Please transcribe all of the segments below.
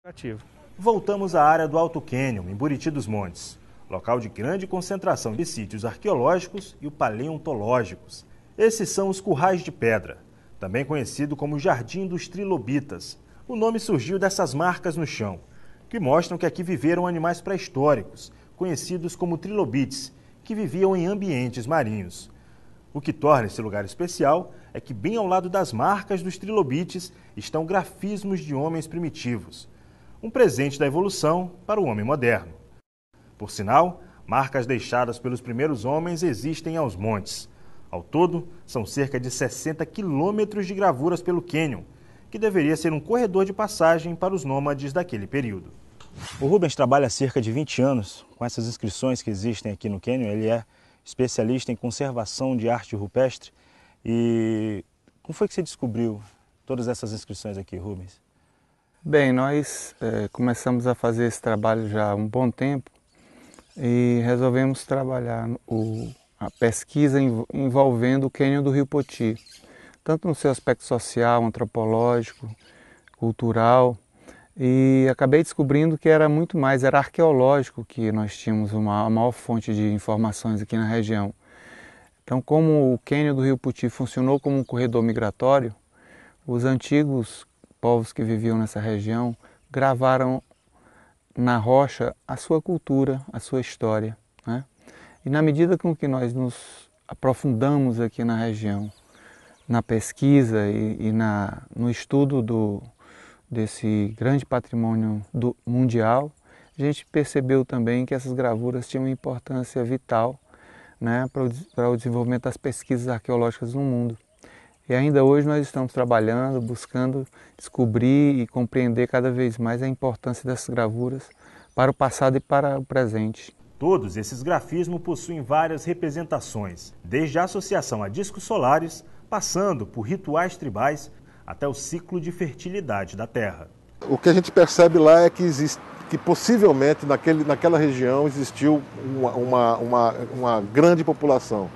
Ativo. Voltamos à área do Alto Quênion, em Buriti dos Montes, local de grande concentração de sítios arqueológicos e paleontológicos. Esses são os Currais de Pedra, também conhecido como Jardim dos Trilobitas. O nome surgiu dessas marcas no chão, que mostram que aqui viveram animais pré-históricos, conhecidos como trilobites, que viviam em ambientes marinhos. O que torna esse lugar especial é que bem ao lado das marcas dos trilobites estão grafismos de homens primitivos, um presente da evolução para o homem moderno. Por sinal, marcas deixadas pelos primeiros homens existem aos montes. Ao todo, são cerca de 60 quilômetros de gravuras pelo cânion, que deveria ser um corredor de passagem para os nômades daquele período. O Rubens trabalha há cerca de 20 anos com essas inscrições que existem aqui no cânion. Ele é especialista em conservação de arte rupestre. E como foi que você descobriu todas essas inscrições aqui, Rubens? Bem, nós começamos a fazer esse trabalho já há um bom tempo e resolvemos trabalhar a pesquisa envolvendo o cânion do Rio Poti, tanto no seu aspecto social, antropológico, cultural, e acabei descobrindo que era muito mais, era arqueológico, que nós tínhamos a maior fonte de informações aqui na região. Então, como o cânion do Rio Poti funcionou como um corredor migratório, os antigos povos que viviam nessa região gravaram na rocha a sua cultura, a sua história, né? E na medida com que nós nos aprofundamos aqui na região, na pesquisa e no estudo desse grande patrimônio mundial, a gente percebeu também que essas gravuras tinham uma importância vital, né, para o desenvolvimento das pesquisas arqueológicas no mundo. E ainda hoje nós estamos trabalhando, buscando descobrir e compreender cada vez mais a importância dessas gravuras para o passado e para o presente. Todos esses grafismos possuem várias representações, desde a associação a discos solares, passando por rituais tribais, até o ciclo de fertilidade da terra. O que a gente percebe lá é que possivelmente naquela região existiu uma grande população.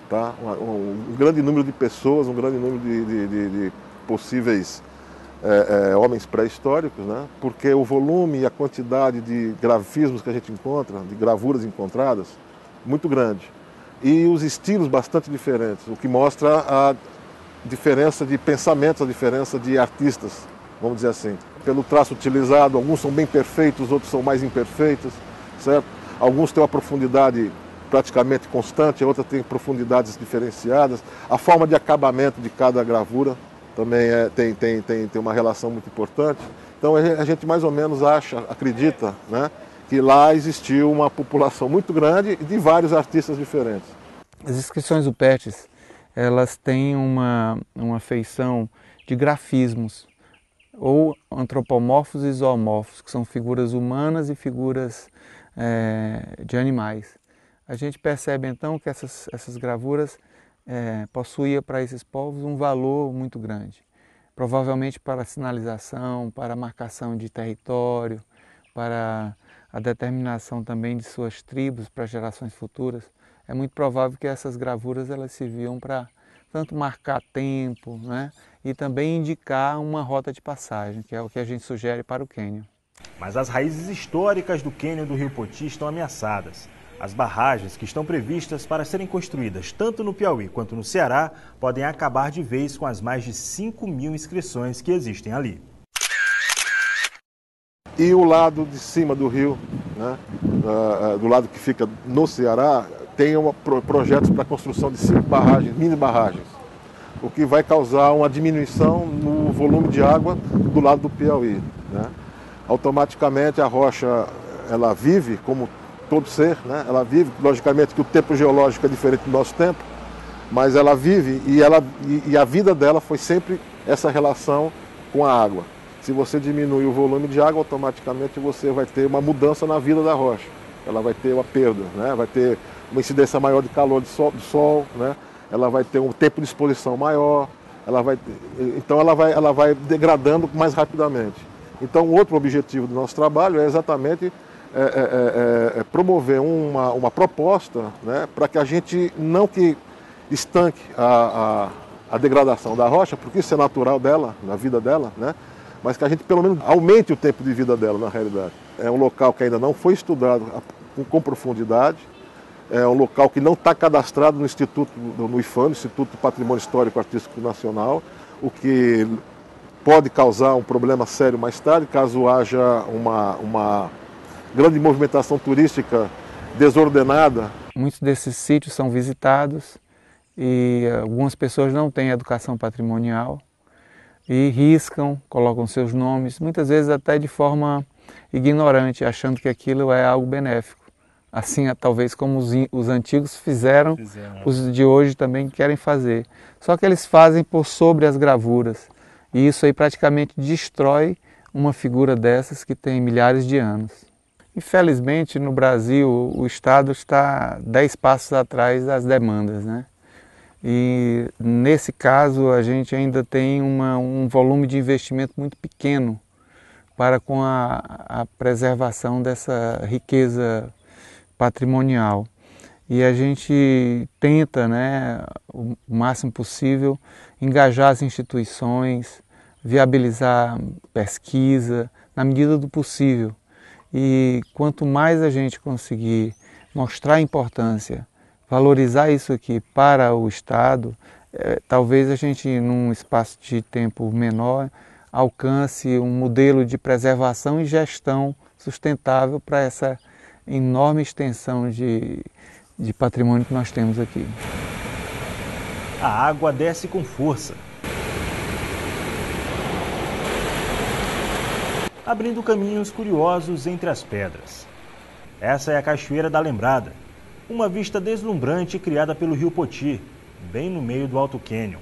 Tá? Um grande número de pessoas, um grande número de possíveis homens pré-históricos, né? Porque o volume e a quantidade de grafismos que a gente encontra, de gravuras encontradas, muito grande. E os estilos bastante diferentes, o que mostra a diferença de pensamentos, a diferença de artistas, vamos dizer assim. Pelo traço utilizado, alguns são bem perfeitos, outros são mais imperfeitos, certo? Alguns têm uma profundidade praticamente constante, a outra tem profundidades diferenciadas. A forma de acabamento de cada gravura também tem uma relação muito importante. Então a gente mais ou menos acredita, né, que lá existiu uma população muito grande de vários artistas diferentes. As inscrições rupestres, elas têm uma feição de grafismos, ou antropomorfos e zoomorfos, que são figuras humanas e figuras de animais. A gente percebe então que essas gravuras possuíam para esses povos um valor muito grande. Provavelmente para a sinalização, para a marcação de território, para a determinação também de suas tribos para gerações futuras. É muito provável que essas gravuras elas serviam para tanto marcar tempo, né, e também indicar uma rota de passagem, que é o que a gente sugere para o cânion. Mas as raízes históricas do cânion do Rio Poti estão ameaçadas. As barragens que estão previstas para serem construídas tanto no Piauí quanto no Ceará podem acabar de vez com as mais de 5.000 inscrições que existem ali. E o lado de cima do rio, né, do lado que fica no Ceará, tem projetos para a construção de 5 barragens, mini barragens, o que vai causar uma diminuição no volume de água do lado do Piauí, né? Automaticamente a rocha ela vive como todo ser, né? Ela vive, logicamente que o tempo geológico é diferente do nosso tempo, mas ela vive e a vida dela foi sempre essa relação com a água. Se você diminui o volume de água, automaticamente você vai ter uma mudança na vida da rocha. Ela vai ter uma perda, né? Vai ter uma incidência maior de calor do sol, né? Ela vai ter um tempo de exposição maior, então ela vai degradando mais rapidamente. Então, o outro objetivo do nosso trabalho é exatamente promover uma proposta, né, para que a gente não que estanque a degradação da rocha, porque isso é natural dela, na vida dela, né, mas que a gente pelo menos aumente o tempo de vida dela na realidade. É um local que ainda não foi estudado com profundidade, é um local que não está cadastrado no Instituto, no IPHAN, Instituto do Patrimônio Histórico Artístico Nacional, o que pode causar um problema sério mais tarde, caso haja uma grande movimentação turística desordenada. Muitos desses sítios são visitados e algumas pessoas não têm educação patrimonial e riscam, colocam seus nomes, muitas vezes até de forma ignorante, achando que aquilo é algo benéfico. Assim, talvez como os antigos fizeram, os de hoje também querem fazer. Só que eles fazem por sobre as gravuras. E isso aí praticamente destrói uma figura dessas que tem milhares de anos. Infelizmente, no Brasil, o Estado está 10 passos atrás das demandas, né? E nesse caso, a gente ainda tem um volume de investimento muito pequeno para com a preservação dessa riqueza patrimonial. E a gente tenta, né, o máximo possível, engajar as instituições, viabilizar pesquisa na medida do possível. E quanto mais a gente conseguir mostrar a importância, valorizar isso aqui para o Estado, talvez a gente, num espaço de tempo menor, alcance um modelo de preservação e gestão sustentável para essa enorme extensão de patrimônio que nós temos aqui. A água desce com força, abrindo caminhos curiosos entre as pedras. Essa é a Cachoeira da Lembrada, uma vista deslumbrante criada pelo rio Poti, bem no meio do Alto Canyon.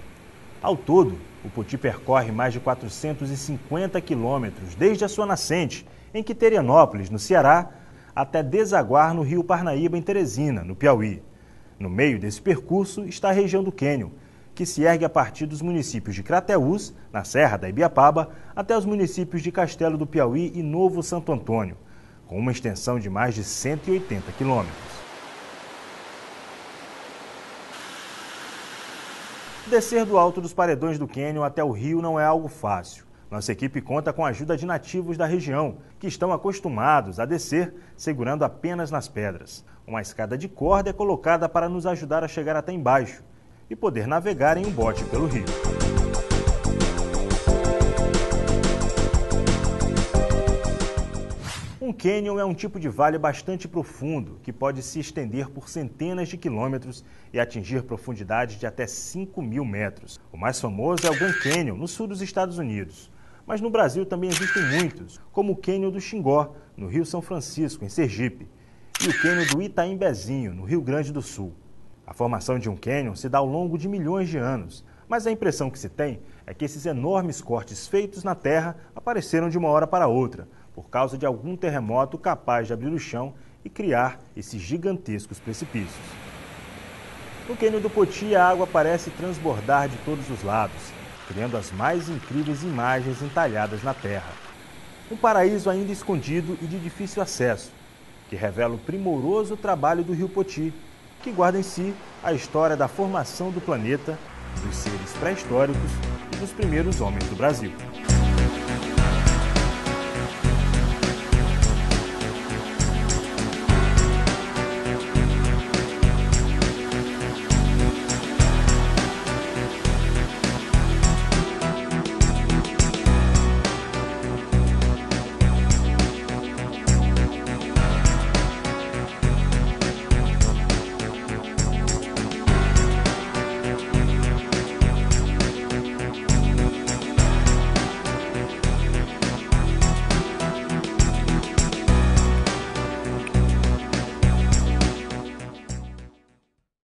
Ao todo, o Poti percorre mais de 450 quilômetros desde a sua nascente, em Quiterianópolis, no Ceará, até desaguar no rio Parnaíba, em Teresina, no Piauí. No meio desse percurso está a região do Canyon, que se ergue a partir dos municípios de Crateús, na Serra da Ibiapaba, até os municípios de Castelo do Piauí e Novo Santo Antônio, com uma extensão de mais de 180 quilômetros. Descer do alto dos paredões do Canyon até o rio não é algo fácil. Nossa equipe conta com a ajuda de nativos da região, que estão acostumados a descer segurando apenas nas pedras. Uma escada de corda é colocada para nos ajudar a chegar até embaixo e poder navegar em um bote pelo rio. Um cânion é um tipo de vale bastante profundo, que pode se estender por centenas de quilômetros e atingir profundidades de até 5.000 metros. O mais famoso é o Grand Canyon, no sul dos Estados Unidos. Mas no Brasil também existem muitos, como o Cânion do Xingó, no Rio São Francisco, em Sergipe, e o Cânion do Itaimbezinho, no Rio Grande do Sul. A formação de um cânion se dá ao longo de milhões de anos, mas a impressão que se tem é que esses enormes cortes feitos na terra apareceram de uma hora para outra, por causa de algum terremoto capaz de abrir o chão e criar esses gigantescos precipícios. No Cânion do Poti, a água parece transbordar de todos os lados, criando as mais incríveis imagens entalhadas na terra. Um paraíso ainda escondido e de difícil acesso, que revela o primoroso trabalho do rio Poti, que guarda em si a história da formação do planeta, dos seres pré-históricos e dos primeiros homens do Brasil.